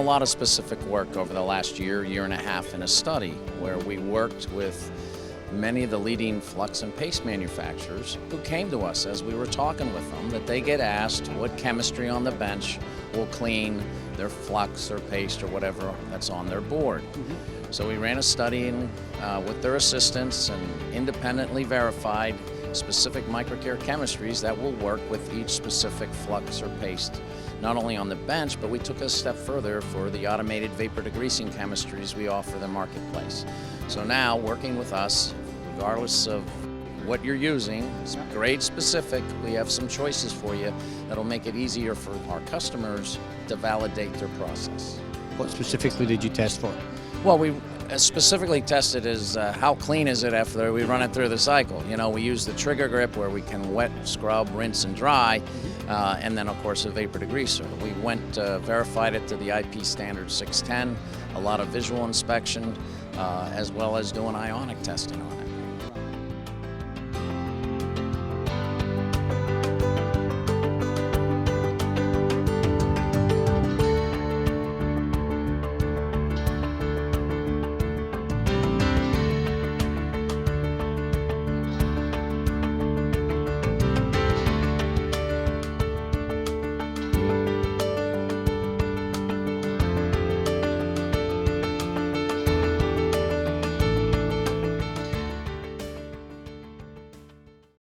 lot of specific work over the last year and a half in a study where we worked with many of the leading flux and paste manufacturers who came to us as we were talking with them that they get asked what chemistry on the bench will clean their flux or paste or whatever that's on their board. So we ran a study with their assistants and independently verified specific MicroCare chemistries that will work with each specific flux or paste, not only on the bench, but we took a step further for the automated vapor degreasing chemistries we offer the marketplace. So now, working with us, regardless of what you're using, grade specific, we have some choices for you that'll make it easier for our customers to validate their process. What specifically did you test for? Well, we specifically tested is how clean is it after we run it through the cycle. You know, we use the trigger grip where we can wet, scrub, rinse, and dry, and then of course a vapor degreaser. We verified it to the IP standard 610, a lot of visual inspection, as well as doing ionic testing on it.